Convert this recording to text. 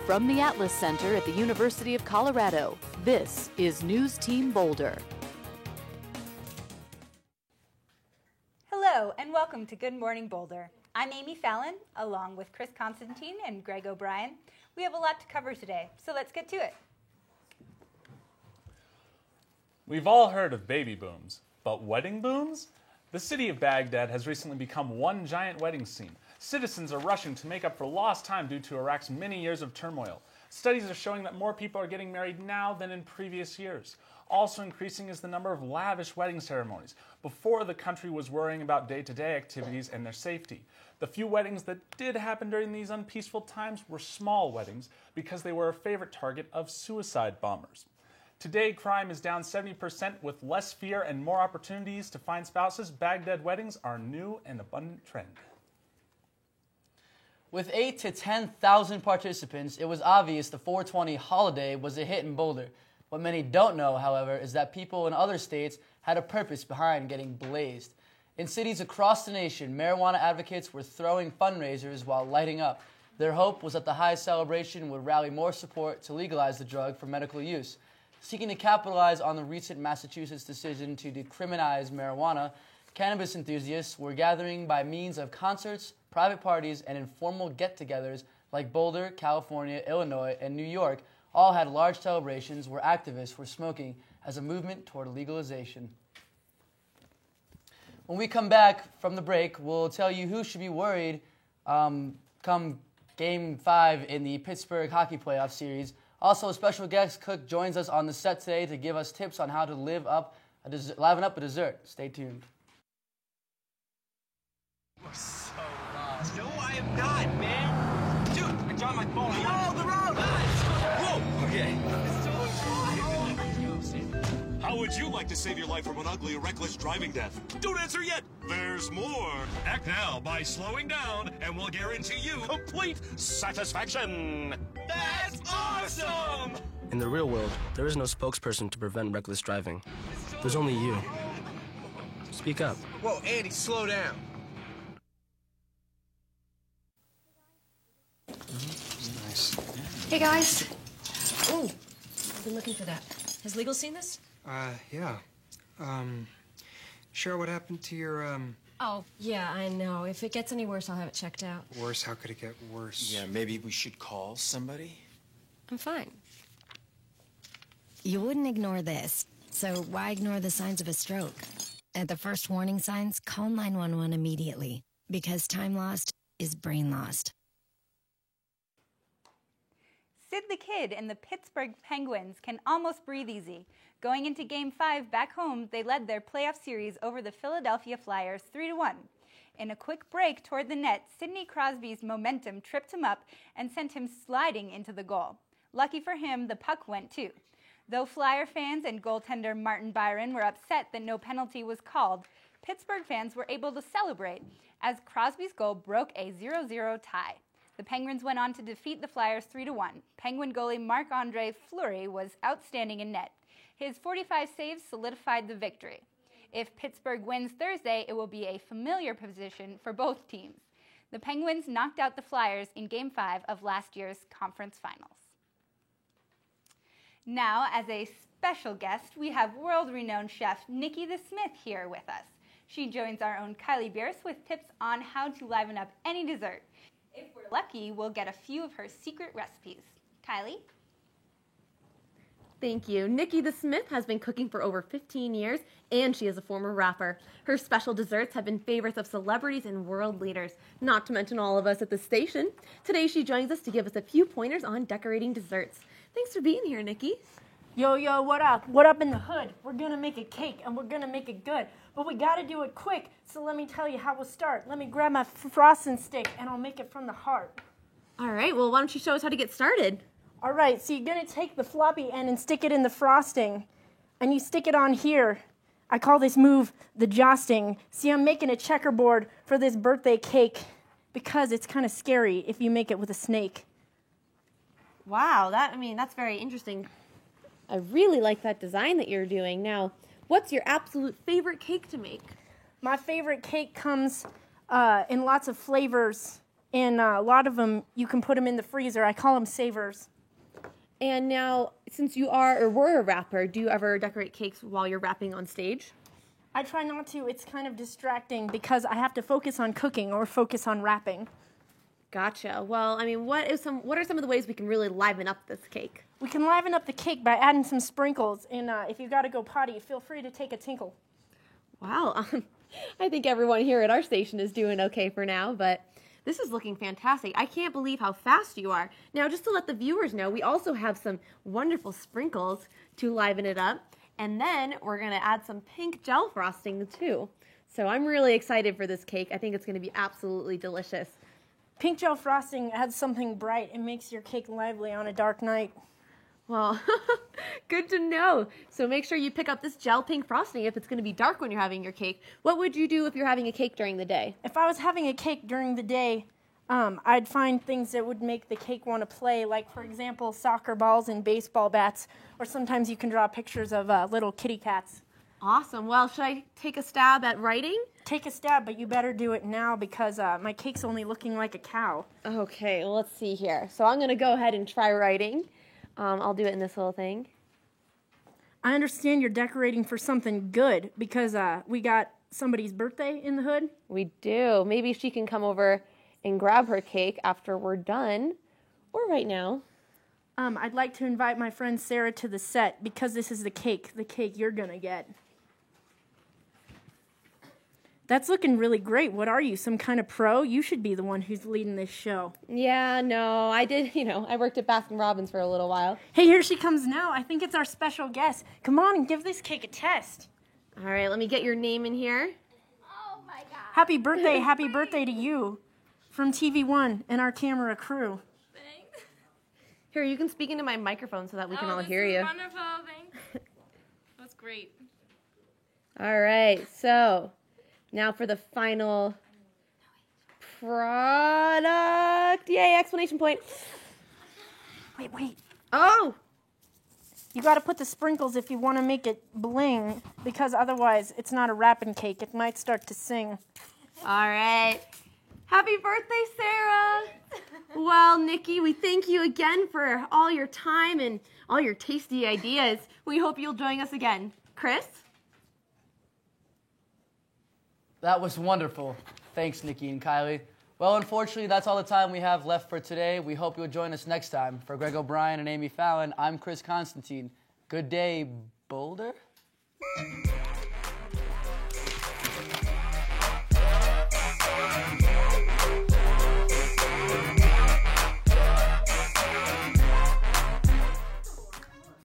From the Atlas Center at the University of Colorado, this is News Team Boulder. Hello, and welcome to Good Morning Boulder. I'm Amy Fallon, along with Chris Constantine and Greg O'Brien. We have a lot to cover today, so let's get to it. We've all heard of baby booms, but wedding booms? The city of Baghdad has recently become one giant wedding scene. Citizens are rushing to make up for lost time due to Iraq's many years of turmoil. Studies are showing that more people are getting married now than in previous years. Also increasing is the number of lavish wedding ceremonies. Before, the country was worrying about day-to-day activities and their safety. The few weddings that did happen during these unpeaceful times were small weddings because they were a favorite target of suicide bombers. Today, crime is down 70% with less fear and more opportunities to find spouses. Baghdad weddings are a new and abundant trend. With 8,000 to 10,000 participants, it was obvious the 420 holiday was a hit in Boulder. What many don't know, however, is that people in other states had a purpose behind getting blazed. In cities across the nation, marijuana advocates were throwing fundraisers while lighting up. Their hope was that the high celebration would rally more support to legalize the drug for medical use. Seeking to capitalize on the recent Massachusetts decision to decriminalize marijuana, cannabis enthusiasts were gathering by means of concerts, private parties, and informal get-togethers like Boulder, California, Illinois, and New York all had large celebrations where activists were smoking as a movement toward legalization. When we come back from the break, we'll tell you who should be worried come Game 5 in the Pittsburgh Hockey Playoff Series. Also, a special guest cook joins us on the set today to give us tips on how to liven up a dessert. Stay tuned. You're so lost. No, I am not, man. Dude, I dropped my phone. Oh, the road! Whoa! Okay. How would you like to save your life from an ugly, reckless driving death? Don't answer yet. There's more. Act now by slowing down, and we'll guarantee you complete satisfaction. That's awesome! In the real world, there is no spokesperson to prevent reckless driving. There's only you. Speak up. Whoa, Andy, slow down. Nice. Hey, guys. Ooh, I've been looking for that. Has Legal seen this? Yeah. Cheryl, what happened to your, Oh, yeah, I know. If it gets any worse, I'll have it checked out. Worse? How could it get worse? Yeah, maybe we should call somebody? I'm fine. You wouldn't ignore this, so why ignore the signs of a stroke? At the first warning signs, call 911 immediately, because time lost is brain lost. Sid the Kid and the Pittsburgh Penguins can almost breathe easy. Going into Game 5 back home, they led their playoff series over the Philadelphia Flyers 3-1. In a quick break toward the net, Sidney Crosby's momentum tripped him up and sent him sliding into the goal. Lucky for him, the puck went too. Though Flyer fans and goaltender Martin Byron were upset that no penalty was called, Pittsburgh fans were able to celebrate as Crosby's goal broke a 0-0 tie. The Penguins went on to defeat the Flyers 3-1. Penguin goalie Marc-Andre Fleury was outstanding in net. His 45 saves solidified the victory. If Pittsburgh wins Thursday, it will be a familiar position for both teams. The Penguins knocked out the Flyers in Game 5 of last year's conference finals. Now, as a special guest, we have world-renowned chef Nikki the Smith here with us. She joins our own Kylie Bierce with tips on how to liven up any dessert. If we're lucky, we'll get a few of her secret recipes. Kylie? Thank you. Nikki the Smith has been cooking for over 15 years, and she is a former rapper. Her special desserts have been favorites of celebrities and world leaders, not to mention all of us at the station. Today, she joins us to give us a few pointers on decorating desserts. Thanks for being here, Nikki. Yo, what up? What up in the hood? We're gonna make a cake, and we're gonna make it good. But we gotta do it quick, so let me tell you how we'll start. Let me grab my frosting stick, and I'll make it from the heart. All right, well, why don't you show us how to get started? All right, so you're gonna take the floppy end and stick it in the frosting, and you stick it on here. I call this move the jousting. See, I'm making a checkerboard for this birthday cake because it's kind of scary if you make it with a snake. Wow, that's very interesting. I really like that design that you're doing. Now, what's your absolute favorite cake to make? My favorite cake comes in lots of flavors And a lot of them, you can put them in the freezer. I call them savers. And now, since you are or were a rapper, do you ever decorate cakes while you're rapping on stage? I try not to. It's kind of distracting because I have to focus on cooking or focus on rapping. Gotcha. Well, I mean, what are some of the ways we can really liven up this cake? We can liven up the cake by adding some sprinkles. And if you got to go potty, feel free to take a tinkle. Wow. I think everyone here at our station is doing okay for now, but this is looking fantastic. I can't believe how fast you are. Now, just to let the viewers know, we also have some wonderful sprinkles to liven it up. And then we're going to add some pink gel frosting too. So I'm really excited for this cake. I think it's going to be absolutely delicious. Pink gel frosting adds something bright and makes your cake lively on a dark night. Well, good to know. So make sure you pick up this gel pink frosting if it's going to be dark when you're having your cake. What would you do if you're having a cake during the day? If I was having a cake during the day, I'd find things that would make the cake want to play, like, for example, soccer balls and baseball bats, or sometimes you can draw pictures of little kitty cats. Awesome. Well, should I take a stab at writing? Take a stab, but you better do it now because my cake's only looking like a cow. Okay, well, let's see here. So I'm going to go ahead and try writing. I'll do it in this little thing. I understand you're decorating for something good because we got somebody's birthday in the hood. We do. Maybe she can come over and grab her cake after we're done, or right now. I'd like to invite my friend Sarah to the set because this is the cake you're gonna get. That's looking really great. What are you, some kind of pro? You should be the one who's leading this show. Yeah, no, I did, I worked at Baskin Robbins for a little while. Hey, here she comes now. I think it's our special guest. Come on and give this cake a test. All right, let me get your name in here. Oh, my God. Happy birthday to you from TV1 and our camera crew. Thanks. Here, you can speak into my microphone so that we can all hear you. Wonderful, thanks. That's great. All right, so now for the final product. Yay, exclamation point. Wait. Oh! You got to put the sprinkles if you want to make it bling, because otherwise it's not a wrapping cake. It might start to sing. All right. Happy birthday, Sarah. Well, Nikki, we thank you again for all your time and all your tasty ideas. We hope you'll join us again. Chris? That was wonderful. Thanks, Nikki and Kylie. Well, unfortunately, that's all the time we have left for today. We hope you'll join us next time. For Greg O'Brien and Amy Fallon, I'm Chris Constantine. Good day, Boulder?